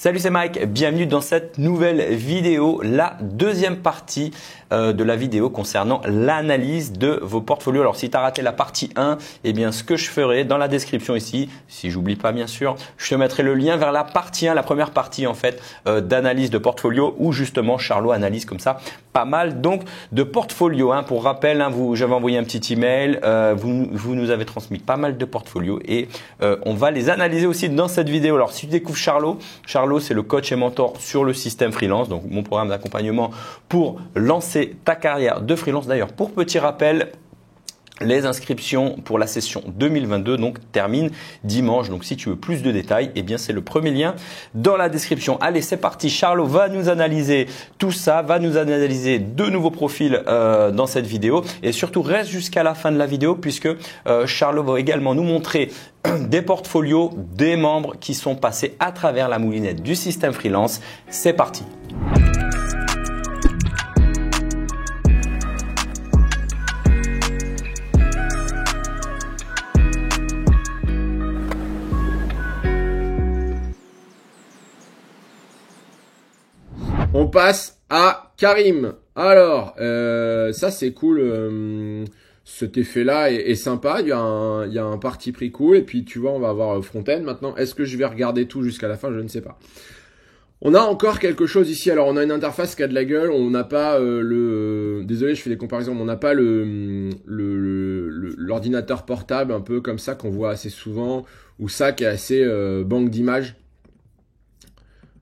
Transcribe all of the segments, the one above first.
Salut, c'est Mike, bienvenue dans cette nouvelle vidéo, la deuxième partie de la vidéo concernant l'analyse de vos portfolios. Alors si tu as raté la partie 1, eh bien ce que je ferai dans la description ici, si j'oublie pas bien sûr, je te mettrai le lien vers la partie 1, la première partie en fait d'analyse de portfolio où justement Charlot analyse comme ça pas mal donc de portfolios. Pour rappel, j'avais envoyé un petit email, vous nous avez transmis pas mal de portfolios et on va les analyser aussi dans cette vidéo. Alors si tu découvres Charlot, c'est le coach et mentor sur le système freelance, donc mon programme d'accompagnement pour lancer ta carrière de freelance. D'ailleurs, pour petit rappel, les inscriptions pour la session 2022 donc terminent dimanche. Donc si tu veux plus de détails, eh bien c'est le premier lien dans la description. Allez, c'est parti. Charlot va nous analyser tout ça, va nous analyser de nouveaux profils dans cette vidéo et surtout reste jusqu'à la fin de la vidéo puisque Charlot va également nous montrer des portfolios des membres qui sont passés à travers la moulinette du système freelance. C'est parti. On passe à Karim. Alors, ça c'est cool. Cet effet-là est sympa. Il y a un parti pris cool. Et puis tu vois, on va avoir front-end maintenant. Est-ce que je vais regarder tout jusqu'à la fin? Je ne sais pas. On a encore quelque chose ici. Alors, on a une interface qui a de la gueule. On n'a pas désolé, je fais des comparaisons. Mais on n'a pas l'ordinateur portable un peu comme ça qu'on voit assez souvent. Ou ça qui est assez banque d'images.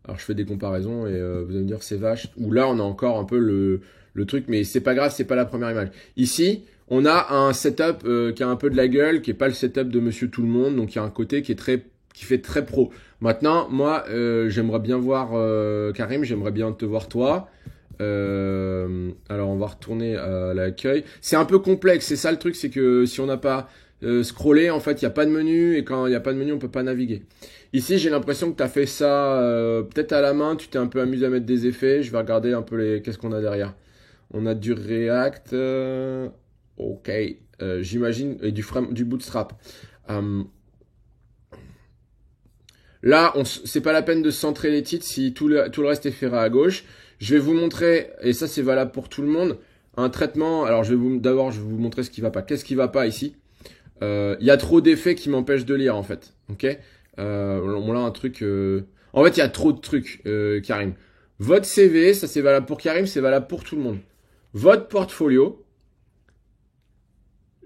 Alors je fais des comparaisons et vous allez me dire c'est vache. Ou là on a encore un peu le truc, mais c'est pas grave, c'est pas la première image. Ici on a un setup qui a un peu de la gueule, qui est pas le setup de Monsieur Tout le Monde, donc il y a un côté qui fait très pro. Maintenant moi j'aimerais bien voir Karim, j'aimerais bien te voir toi. Alors on va retourner à l'accueil. C'est un peu complexe, c'est ça le truc, c'est que si on n'a pas scrollé, en fait il n'y a pas de menu et quand il n'y a pas de menu on peut pas naviguer. Ici, j'ai l'impression que tu as fait ça peut-être à la main, tu t'es un peu amusé à mettre des effets. Je vais regarder un peu qu'est-ce qu'on a derrière. On a du React, ok, j'imagine, et du Bootstrap. Là, c'est pas la peine de centrer les titres si tout le reste est ferré à gauche. Je vais vous montrer, et ça c'est valable pour tout le monde, un traitement. Alors d'abord, je vais vous montrer ce qui va pas. Qu'est-ce qui va pas ici? Il y a trop d'effets qui m'empêchent de lire en fait, ok. On a un truc. En fait, il y a trop de trucs, Karim. Votre CV, ça c'est valable pour Karim, c'est valable pour tout le monde. Votre portfolio,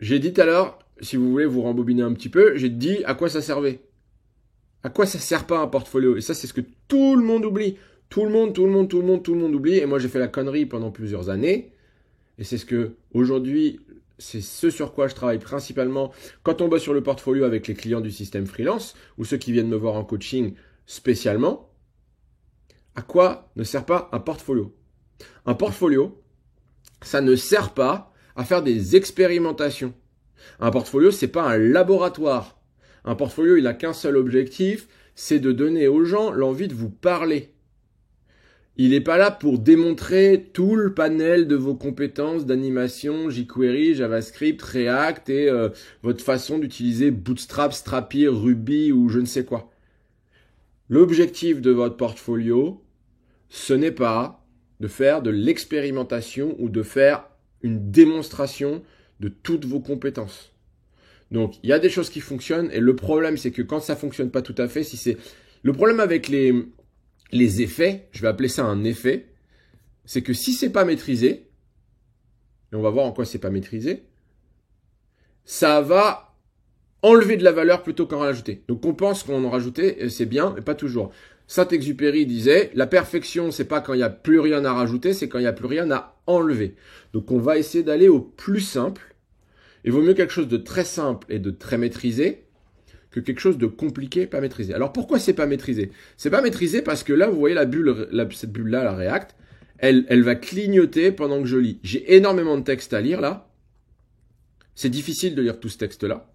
j'ai dit tout à l'heure, si vous voulez vous rembobiner un petit peu, j'ai dit à quoi ça servait. À quoi ça sert pas un portfolio? Et ça, c'est ce que tout le monde oublie. Tout le monde oublie. Et moi, j'ai fait la connerie pendant plusieurs années. Et c'est ce que aujourd'hui. C'est ce sur quoi je travaille principalement quand on bosse sur le portfolio avec les clients du système freelance ou ceux qui viennent me voir en coaching spécialement. À quoi ne sert pas un portfolio? Un portfolio, ça ne sert pas à faire des expérimentations. Un portfolio, c'est pas un laboratoire. Un portfolio, il n'a qu'un seul objectif, c'est de donner aux gens l'envie de vous parler. Il n'est pas là pour démontrer tout le panel de vos compétences d'animation, jQuery, JavaScript, React et votre façon d'utiliser Bootstrap, Strapi, Ruby ou je ne sais quoi. L'objectif de votre portfolio, ce n'est pas de faire de l'expérimentation ou de faire une démonstration de toutes vos compétences. Donc, il y a des choses qui fonctionnent et le problème, c'est que quand ça ne fonctionne pas tout à fait, le problème avec les effets, je vais appeler ça un effet, c'est que si c'est pas maîtrisé, et on va voir en quoi c'est pas maîtrisé, ça va enlever de la valeur plutôt qu'en rajouter. Donc on pense qu'on en rajoutait, c'est bien, mais pas toujours. Saint-Exupéry disait, la perfection, c'est pas quand il n'y a plus rien à rajouter, c'est quand il n'y a plus rien à enlever. Donc on va essayer d'aller au plus simple. Il vaut mieux quelque chose de très simple et de très maîtrisé que quelque chose de compliqué, pas maîtrisé. Alors pourquoi c'est pas maîtrisé? C'est pas maîtrisé parce que là, vous voyez cette bulle-là, la React, elle va clignoter pendant que je lis. J'ai énormément de texte à lire là. C'est difficile de lire tout ce texte-là.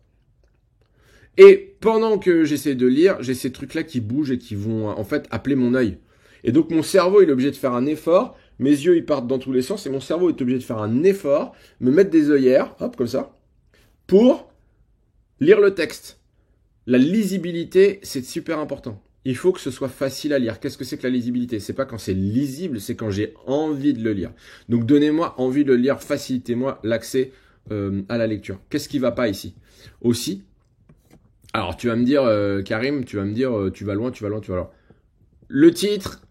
Et pendant que j'essaie de lire, j'ai ces trucs-là qui bougent et qui vont en fait appeler mon œil. Et donc mon cerveau, il est obligé de faire un effort. Mes yeux, ils partent dans tous les sens et mon cerveau est obligé de faire un effort, me mettre des œillères, hop, comme ça, pour lire le texte. La lisibilité, c'est super important. il faut que ce soit facile à lire. Qu'est-ce que c'est que la lisibilité? C'est pas quand c'est lisible, c'est quand j'ai envie de le lire. Donc donnez-moi envie de le lire, facilitez-moi l'accès à la lecture. Qu'est-ce qui va pas ici? Aussi, alors tu vas me dire, Karim, tu vas me dire, tu vas loin, tu vas loin, tu vas loin. Le titre,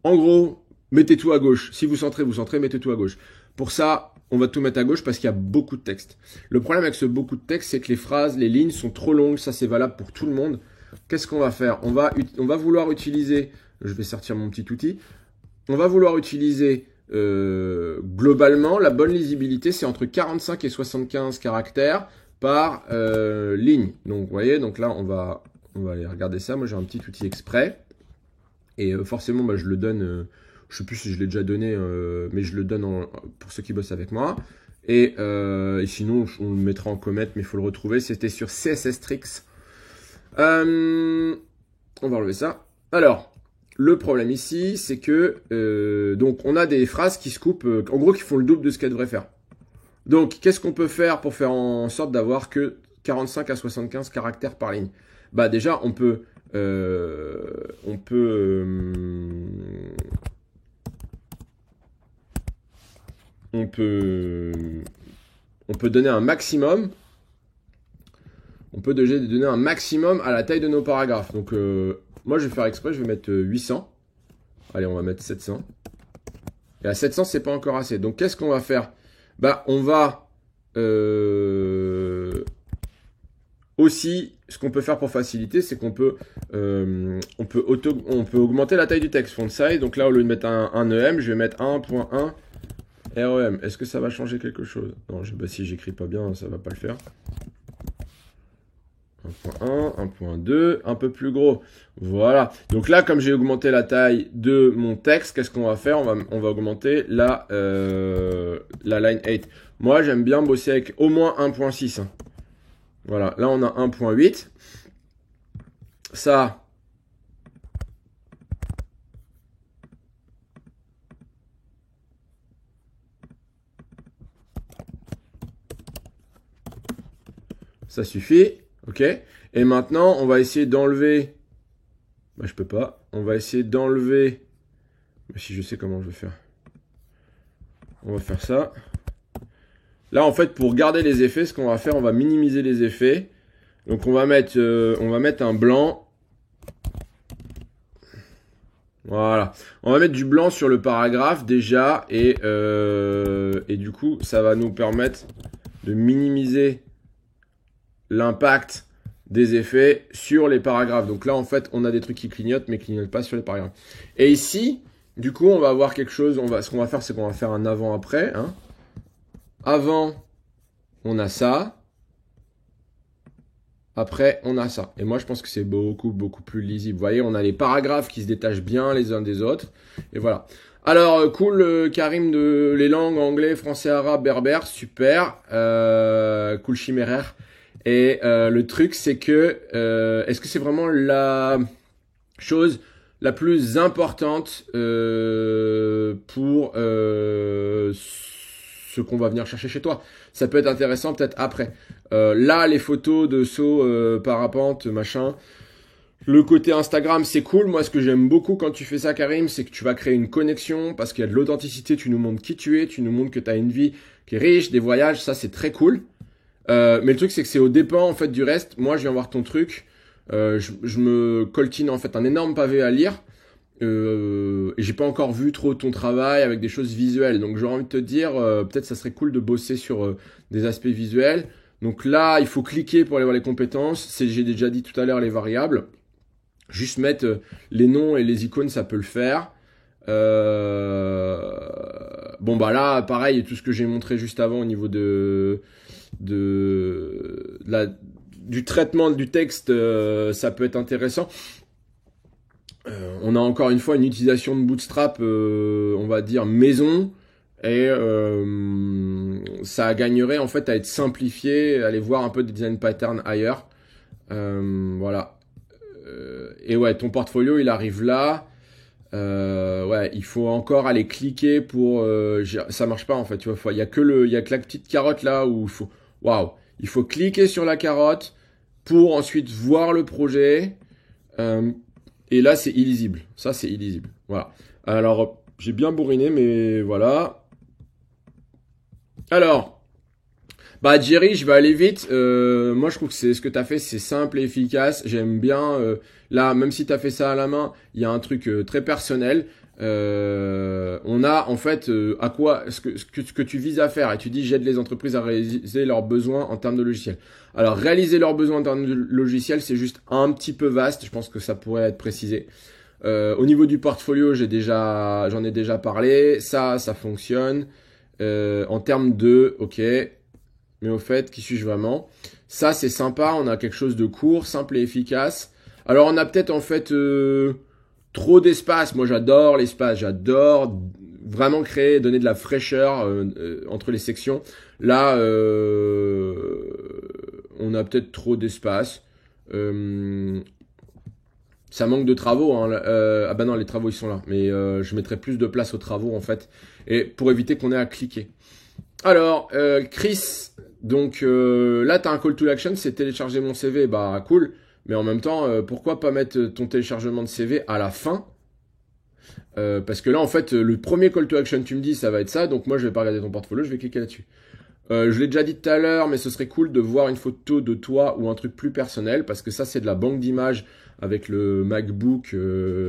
en gros, mettez tout à gauche. Si vous centrez, mettez tout à gauche. Pour ça, on va tout mettre à gauche parce qu'il y a beaucoup de texte. Le problème avec ce beaucoup de texte, c'est que les phrases, les lignes sont trop longues. Ça, c'est valable pour tout le monde. Qu'est-ce qu'on va faire? On va vouloir utiliser, je vais sortir mon petit outil, on va vouloir utiliser globalement, la bonne lisibilité, c'est entre 45 et 75 caractères par ligne. Donc, vous voyez, donc là, on va aller regarder ça. Moi, j'ai un petit outil exprès. Et forcément, bah, je le donne, je sais plus si je l'ai déjà donné, mais je le donne pour ceux qui bossent avec moi. Et sinon, on le mettra en comment, mais il faut le retrouver. C'était sur CSS Tricks. On va enlever ça. Alors, le problème ici, c'est que donc on a des phrases qui se coupent, en gros, qui font le double de ce qu'elles devraient faire. Donc, qu'est-ce qu'on peut faire pour faire en sorte d'avoir que 45 à 75 caractères par ligne? Bah déjà, on peut donner un maximum. On peut donner un maximum à la taille de nos paragraphes. Donc, moi, je vais faire exprès, je vais mettre 800. Allez, on va mettre 700. Et à 700, c'est pas encore assez. Donc, qu'est-ce qu'on va faire? Bah, on va aussi, ce qu'on peut faire pour faciliter, c'est qu'on peut, on peut augmenter la taille du texte. Font size. Donc là, au lieu de mettre un EM, je vais mettre 1.1 REM. Est-ce que ça va changer quelque chose? Non, bah, si j'écris pas bien, ça va pas le faire. 1.1, 1.2, un peu plus gros. Voilà. Donc là, comme j'ai augmenté la taille de mon texte, qu'est-ce qu'on va faire? On va augmenter la line 8. Moi, j'aime bien bosser avec au moins 1.6. Voilà. Là, on a 1.8. Ça, ça suffit. Ok. Et maintenant, on va essayer d'enlever. Bah, je peux pas. On va essayer d'enlever. Si je sais comment je vais faire. On va faire ça. Là, en fait, pour garder les effets, ce qu'on va faire, on va minimiser les effets. Donc, on va mettre un blanc. Voilà. On va mettre du blanc sur le paragraphe déjà. Et du coup, ça va nous permettre de minimiser l'impact des effets sur les paragraphes. Donc là, en fait, on a des trucs qui clignotent, mais qui clignotent pas sur les paragraphes. Et ici, du coup, on va avoir quelque chose. Ce qu'on va faire, c'est qu'on va faire un avant-après. Hein. Avant, on a ça. Après, on a ça. Et moi, je pense que c'est beaucoup, beaucoup plus lisible. Vous voyez, on a les paragraphes qui se détachent bien les uns des autres. Et voilà. Alors, cool, Karim, de les langues anglais, français, arabe, berbère. Super. Cool, chiméraire. Et le truc, c'est que est-ce que c'est vraiment la chose la plus importante pour ce qu'on va venir chercher chez toi? Ça peut être intéressant peut-être après. Là, les photos de saut, parapente, machin. Le côté Instagram, c'est cool. Moi, ce que j'aime beaucoup quand tu fais ça, Karim, c'est que tu vas créer une connexion parce qu'il y a de l'authenticité. Tu nous montres qui tu es, tu nous montres que tu as une vie qui est riche, des voyages. Ça, c'est très cool. Mais le truc, c'est que c'est au dépens en fait du reste. Moi, je viens voir ton truc. Je me coltine en fait un énorme pavé à lire. Et j'ai pas encore vu trop ton travail avec des choses visuelles. Donc, j'aurais envie de te dire, peut-être ça serait cool de bosser sur des aspects visuels. Donc là, il faut cliquer pour aller voir les compétences. J'ai déjà dit tout à l'heure les variables. Juste mettre les noms et les icônes, ça peut le faire. Bon, bah là, pareil, tout ce que j'ai montré juste avant au niveau du traitement du texte, ça peut être intéressant. On a encore une fois une utilisation de Bootstrap, on va dire maison, et ça gagnerait en fait à être simplifié, aller voir un peu des design patterns ailleurs. Voilà. Et ouais, ton portfolio, il arrive là. Ouais, il faut encore aller cliquer pour. Ça marche pas en fait. Tu vois, il y a que la petite carotte là où il faut. Waouh, il faut cliquer sur la carotte pour ensuite voir le projet. Et là, c'est illisible. Ça, c'est illisible. Voilà. Alors, j'ai bien bourriné, mais voilà. Alors, bah Jerry, je vais aller vite. Moi, je trouve que c'est ce que tu as fait, c'est simple et efficace. J'aime bien. Là, même si tu as fait ça à la main, il y a un truc très personnel. On a en fait à quoi ce que tu vises à faire, et tu dis j'aide les entreprises à réaliser leurs besoins en termes de logiciels. Alors réaliser leurs besoins en termes de logiciels, c'est juste un petit peu vaste. Je pense que ça pourrait être précisé. Au niveau du portfolio, j'en ai déjà parlé. Ça fonctionne. En termes de, ok, mais au fait, qui suis-je vraiment? Ça, c'est sympa. On a quelque chose de court, simple et efficace. Alors, on a peut-être en fait trop d'espace. Moi, j'adore l'espace. J'adore vraiment créer, donner de la fraîcheur entre les sections. Là, on a peut-être trop d'espace. Ça manque de travaux, hein. Ah bah non, les travaux ils sont là. Mais je mettrai plus de place aux travaux en fait. Et pour éviter qu'on ait à cliquer. Alors, Chris, donc là tu as un call to action, c'est télécharger mon CV. Bah cool. Mais en même temps, pourquoi pas mettre ton téléchargement de CV à la fin? Parce que là en fait, le premier call to action tu me dis ça va être ça. Donc moi je vais pas regarder ton portfolio, je vais cliquer là-dessus. Je l'ai déjà dit tout à l'heure, mais ce serait cool de voir une photo de toi ou un truc plus personnel, parce que ça c'est de la banque d'images avec le MacBook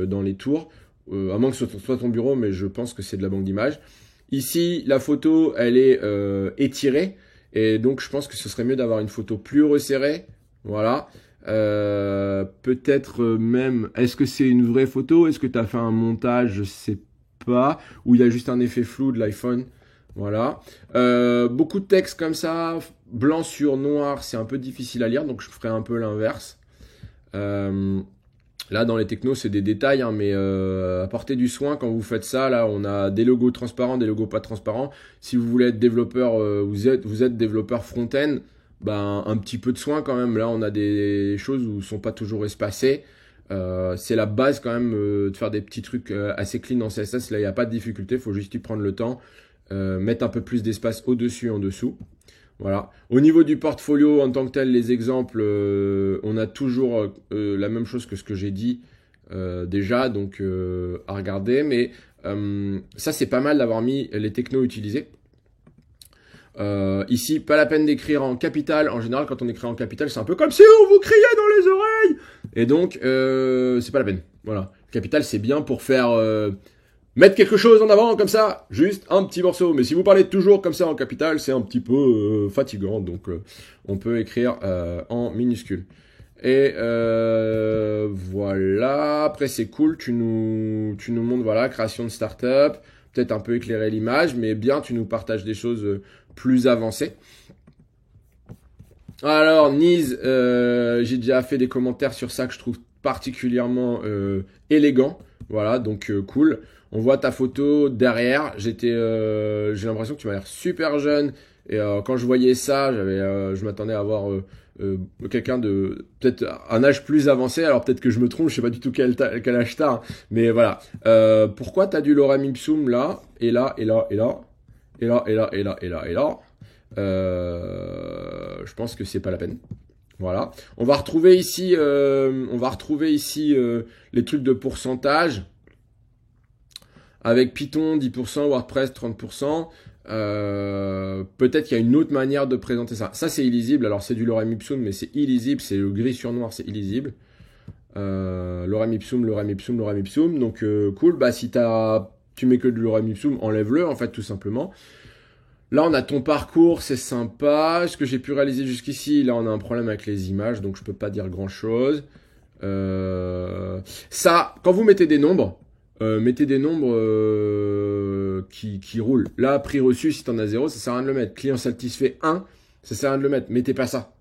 dans les tours, à moins que ce soit ton bureau, mais je pense que c'est de la banque d'images. Ici, la photo, elle est étirée, et donc je pense que ce serait mieux d'avoir une photo plus resserrée, voilà. Peut-être même, est-ce que c'est une vraie photo? Est-ce que tu as fait un montage? Je sais pas, ou il y a juste un effet flou de l'iPhone? Voilà. Beaucoup de texte comme ça, blanc sur noir, c'est un peu difficile à lire, donc je ferai un peu l'inverse. Là, dans les technos, c'est des détails, hein, mais apportez du soin quand vous faites ça. Là, on a des logos transparents, des logos pas transparents. Si vous voulez être développeur, vous êtes développeur front-end, ben, un petit peu de soin quand même. Là, on a des choses où ne sont pas toujours espacées. C'est la base quand même de faire des petits trucs assez clean en CSS. Là, il n'y a pas de difficulté, il faut juste y prendre le temps. Mettre un peu plus d'espace au-dessus et en dessous. Voilà. Au niveau du portfolio en tant que tel, les exemples, on a toujours la même chose que ce que j'ai dit déjà, donc à regarder. Mais ça, c'est pas mal d'avoir mis les technos utilisés. Ici, pas la peine d'écrire en capital. En général, quand on écrit en capital, c'est un peu comme si on vous criait dans les oreilles. Et donc, c'est pas la peine. Voilà. Capital, c'est bien pour faire... mettre quelque chose en avant comme ça, juste un petit morceau. Mais si vous parlez toujours comme ça en capital, c'est un petit peu fatigant. Donc on peut écrire en minuscule. Et voilà. Après c'est cool. Tu nous montres voilà création de start-up. Peut-être un peu éclairer l'image, mais bien tu nous partages des choses plus avancées. Alors Nice, j'ai déjà fait des commentaires sur ça que je trouve particulièrement élégant. Voilà, donc cool. On voit ta photo derrière. J'ai l'impression que tu m'as l'air super jeune. Et quand je voyais ça, je m'attendais à avoir quelqu'un de peut-être un âge plus avancé. Alors peut-être que je me trompe. Je sais pas du tout quel âge t'as. Hein. Mais voilà. Pourquoi t'as du lorem ipsum là et là et là et là et là et là et là et là et là. Je pense que c'est pas la peine. Voilà. On va retrouver ici les trucs de pourcentage. Avec Python 10%, WordPress 30%. Peut-être qu'il y a une autre manière de présenter ça. Ça c'est illisible. Alors c'est du lorem ipsum, mais c'est illisible. C'est le gris sur noir, c'est illisible. Lorem ipsum, lorem ipsum, lorem ipsum. Donc cool. Bah si tu mets que du lorem ipsum, enlève-le en fait tout simplement. Là, on a ton parcours, c'est sympa. Ce que j'ai pu réaliser jusqu'ici, là, on a un problème avec les images, donc je peux pas dire grand-chose. Ça, quand vous mettez des nombres, qui roulent. Là, prix reçu, si tu en as 0, ça sert à rien de le mettre. Client satisfait 1, ça sert à rien de le mettre. Mettez pas ça.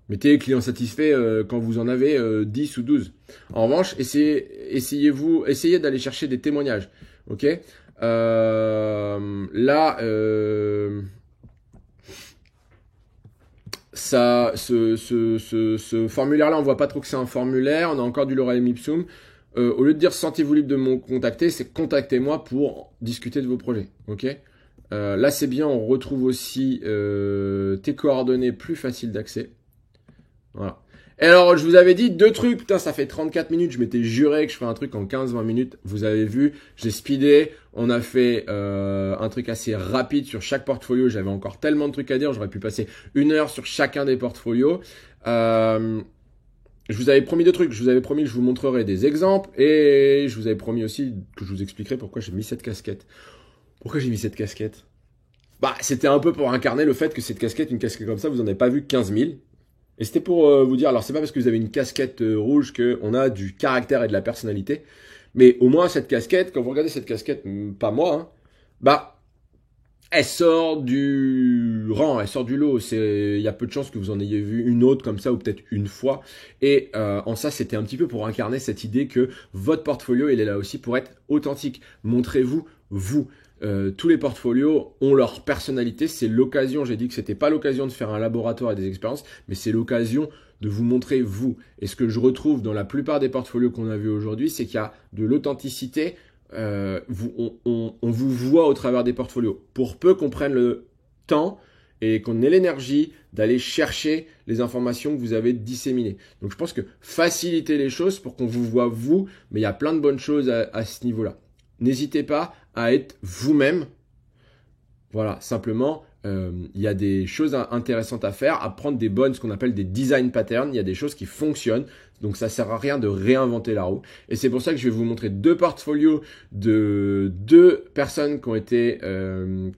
Mettez client satisfait quand vous en avez 10 ou 12. En revanche, essayez d'aller chercher des témoignages. Ok ? Là, ce formulaire-là, on voit pas trop que c'est un formulaire. On a encore du lorem ipsum. Au lieu de dire sentez-vous libre de me contacter, c'est contactez-moi pour discuter de vos projets. Ok. Là, c'est bien. On retrouve aussi tes coordonnées plus faciles d'accès. Voilà. Et alors, je vous avais dit deux trucs. Putain, ça fait 34 minutes. Je m'étais juré que je ferais un truc en 15-20 minutes. Vous avez vu, j'ai speedé. On a fait un truc assez rapide sur chaque portfolio. J'avais encore tellement de trucs à dire. J'aurais pu passer 1 heure sur chacun des portfolios. Je vous avais promis deux trucs. Je vous avais promis que je vous montrerai des exemples. Et je vous avais promis aussi que je vous expliquerai pourquoi j'ai mis cette casquette. Pourquoi j'ai mis cette casquette? Bah, c'était un peu pour incarner le fait que cette casquette, une casquette comme ça, vous en avez pas vu 15 000. Et c'était pour vous dire, alors c'est pas parce que vous avez une casquette rouge qu'on a du caractère et de la personnalité, mais au moins cette casquette, quand vous regardez cette casquette, pas moi, hein, bah, elle sort du rang, elle sort du lot. Il y a peu de chances que vous en ayez vu une autre comme ça, ou peut-être une fois. Et en ça, c'était un petit peu pour incarner cette idée que votre portfolio, il est là aussi pour être authentique. Montrez-vous, vous. Tous les portfolios ont leur personnalité. C'est l'occasion, j'ai dit que c'était pas l'occasion de faire un laboratoire et des expériences, mais c'est l'occasion de vous montrer vous. Et ce que je retrouve dans la plupart des portfolios qu'on a vus aujourd'hui, c'est qu'il y a de l'authenticité. On vous voit au travers des portfolios. Pour peu qu'on prenne le temps et qu'on ait l'énergie d'aller chercher les informations que vous avez disséminées. Donc je pense que faciliter les choses pour qu'on vous voit vous, mais il y a plein de bonnes choses à ce niveau-là. N'hésitez pas à être vous-même. Voilà, simplement, il y a des choses intéressantes à faire, à prendre des bonnes, ce qu'on appelle des design patterns. Il y a des choses qui fonctionnent, donc ça sert à rien de réinventer la roue. Et c'est pour ça que je vais vous montrer deux portfolios de deux personnes qui ont été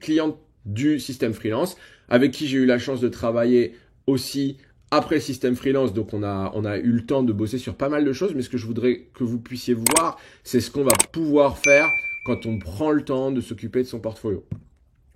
clientes du système freelance, avec qui j'ai eu la chance de travailler aussi après le système freelance. Donc on a eu le temps de bosser sur pas mal de choses, mais ce que je voudrais que vous puissiez voir, c'est ce qu'on va pouvoir faire quand on prend le temps de s'occuper de son portfolio.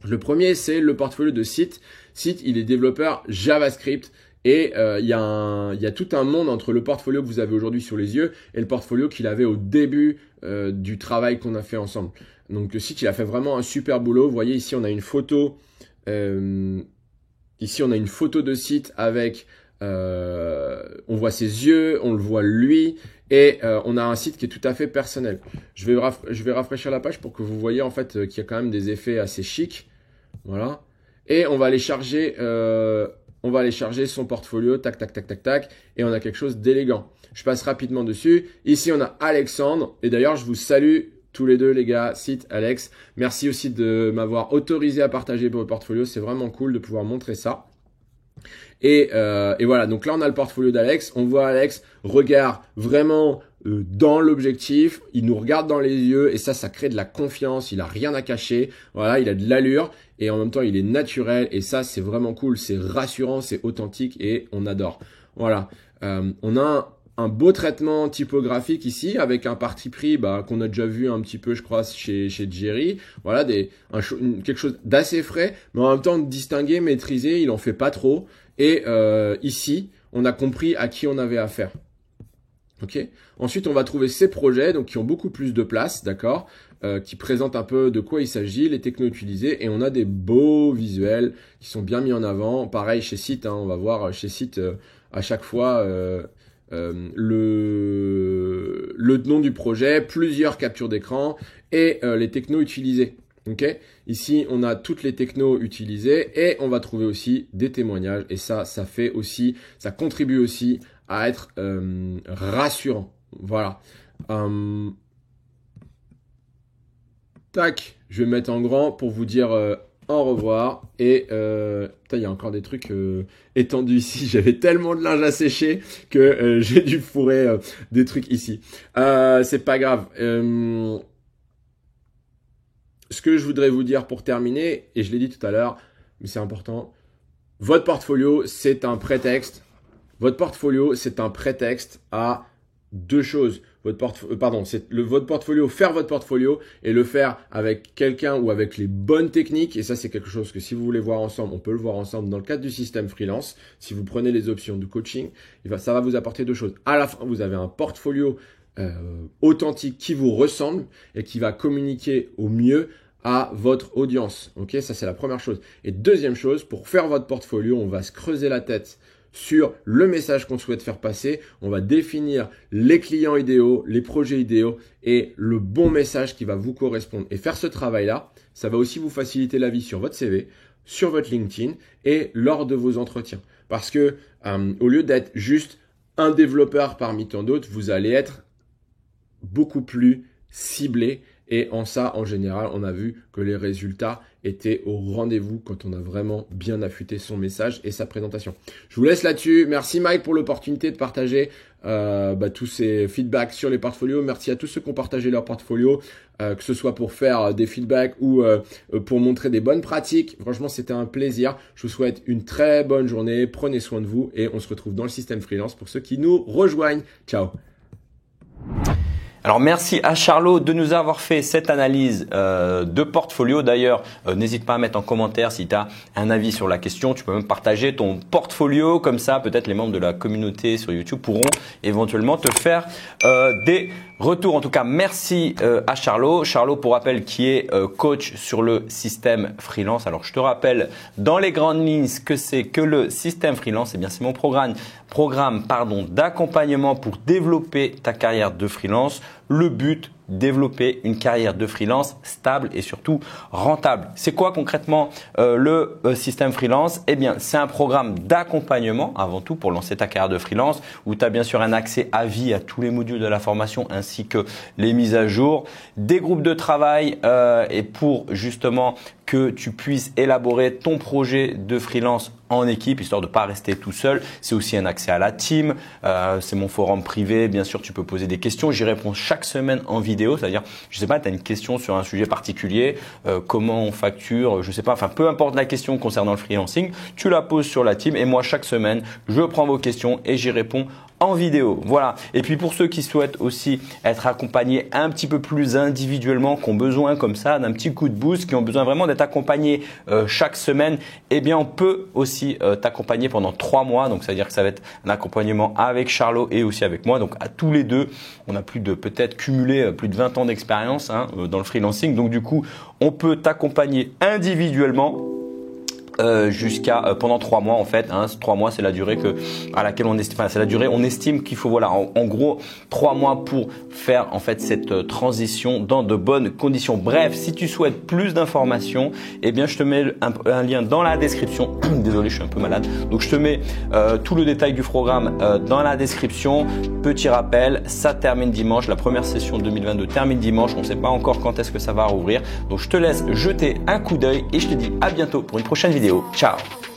Le premier, c'est le portfolio de Site. Site, il est développeur JavaScript et il y a tout un monde entre le portfolio que vous avez aujourd'hui sur les yeux et le portfolio qu'il avait au début du travail qu'on a fait ensemble. Donc le Site, il a fait vraiment un super boulot. Vous voyez ici, on a une photo. Ici, on a une photo de Site avec, on voit ses yeux, on le voit lui, et on a un site qui est tout à fait personnel. Je vais rafraîchir la page pour que vous voyez en fait qu'il y a quand même des effets assez chics. Voilà. Et on va aller charger, son portfolio, tac, tac, tac, tac, tac, et on a quelque chose d'élégant. Je passe rapidement dessus. Ici, on a Alexandre, et d'ailleurs, je vous salue tous les deux, les gars, Site, Alex. Merci aussi de m'avoir autorisé à partager vos portfolios. C'est vraiment cool de pouvoir montrer ça. Et voilà, donc là, on a le portfolio d'Alex. On voit Alex, regard vraiment dans l'objectif. Il nous regarde dans les yeux et ça crée de la confiance. Il a rien à cacher. Voilà, il a de l'allure et en même temps, il est naturel. Et ça, c'est vraiment cool. C'est rassurant, c'est authentique et on adore. Voilà, on a un beau traitement typographique ici avec un parti pris qu'on a déjà vu un petit peu, je crois, chez Jerry. Voilà, quelque chose d'assez frais, mais en même temps distingué, maîtrisé. Il en fait pas trop. Et ici, on a compris à qui on avait affaire. Ok. Ensuite, on va trouver ces projets, donc qui ont beaucoup plus de place, d'accord, qui présentent un peu de quoi il s'agit, les technos utilisés, et on a des beaux visuels qui sont bien mis en avant. Pareil chez Site, hein, on va voir chez Site à chaque fois. Le nom du projet, plusieurs captures d'écran et les technos utilisés. Okay. Ici, on a toutes les technos utilisées et on va trouver aussi des témoignages. Et ça contribue aussi à être rassurant. Voilà. Tac, je vais mettre en grand pour vous dire au revoir. Et il y a encore des trucs étendus ici. J'avais tellement de linge à sécher que j'ai dû fourrer des trucs ici. C'est pas grave. Ce que je voudrais vous dire pour terminer, et je l'ai dit tout à l'heure, mais c'est important, votre portfolio, c'est un prétexte. Votre portfolio, c'est un prétexte à deux choses. Votre portfolio, faire votre portfolio et le faire avec quelqu'un ou avec les bonnes techniques. Et ça, c'est quelque chose que si vous voulez voir ensemble, on peut le voir ensemble dans le cadre du système freelance. Si vous prenez les options de coaching, ça va vous apporter deux choses. À la fin, vous avez un portfolio authentique qui vous ressemble et qui va communiquer au mieux à votre audience. Ok, ça c'est la première chose. Et deuxième chose, pour faire votre portfolio, on va se creuser la tête sur le message qu'on souhaite faire passer. On va définir les clients idéaux, les projets idéaux et le bon message qui va vous correspondre. Et faire ce travail-là, ça va aussi vous faciliter la vie sur votre CV, sur votre LinkedIn et lors de vos entretiens. Parce que au lieu d'être juste un développeur parmi tant d'autres, vous allez être beaucoup plus ciblé. Et en ça, en général, on a vu que les résultats étaient au rendez-vous quand on a vraiment bien affûté son message et sa présentation. Je vous laisse là-dessus. Merci Mike pour l'opportunité de partager tous ces feedbacks sur les portfolios. Merci à tous ceux qui ont partagé leur portfolio, que ce soit pour faire des feedbacks ou pour montrer des bonnes pratiques. Franchement, c'était un plaisir. Je vous souhaite une très bonne journée. Prenez soin de vous et on se retrouve dans le système freelance pour ceux qui nous rejoignent. Ciao. Alors merci à Charlot de nous avoir fait cette analyse de portfolio. D'ailleurs, n'hésite pas à mettre en commentaire si tu as un avis sur la question. Tu peux même partager ton portfolio. Comme ça, peut-être les membres de la communauté sur YouTube pourront éventuellement te faire des retours. En tout cas, merci à Charlot. Charlot, pour rappel, qui est coach sur le système freelance. Alors, je te rappelle dans les grandes lignes ce que c'est que le système freelance. Eh bien, c'est mon programme d'accompagnement pour développer ta carrière de freelance. Le but, développer une carrière de freelance stable et surtout rentable. C'est quoi concrètement le système freelance? Eh bien, c'est un programme d'accompagnement avant tout pour lancer ta carrière de freelance où tu as bien sûr un accès à vie à tous les modules de la formation ainsi que les mises à jour, des groupes de travail et pour justement que tu puisses élaborer ton projet de freelance en équipe, histoire de ne pas rester tout seul. C'est aussi un accès à la team. C'est mon forum privé. Bien sûr, tu peux poser des questions. J'y réponds chaque semaine en vidéo. C'est-à-dire, je sais pas, tu as une question sur un sujet particulier, comment on facture, je sais pas, enfin peu importe la question concernant le freelancing, tu la poses sur la team et moi chaque semaine, je prends vos questions et j'y réponds en vidéo. Voilà. Et puis pour ceux qui souhaitent aussi être accompagnés un petit peu plus individuellement, qui ont besoin comme ça d'un petit coup de boost, qui ont besoin vraiment d'être accompagnés chaque semaine, eh bien on peut aussi t'accompagner pendant 3 mois. Donc c'est-à-dire que ça va être un accompagnement avec Charlot et aussi avec moi. Donc à tous les deux, on a plus de peut-être cumulé plus de 20 ans d'expérience dans le freelancing. Donc du coup, on peut t'accompagner individuellement. Jusqu'à pendant 3 mois en fait. 3 mois, c'est la durée à laquelle on estime. Enfin, c'est la durée. On estime qu'il faut en gros 3 mois pour faire en fait cette transition dans de bonnes conditions. Bref, si tu souhaites plus d'informations, eh bien je te mets un lien dans la description. Désolé, je suis un peu malade. Donc je te mets tout le détail du programme dans la description. Petit rappel, ça termine dimanche. La première session 2022 termine dimanche. On ne sait pas encore quand est-ce que ça va rouvrir. Donc je te laisse jeter un coup d'œil et je te dis à bientôt pour une prochaine vidéo. Ciao.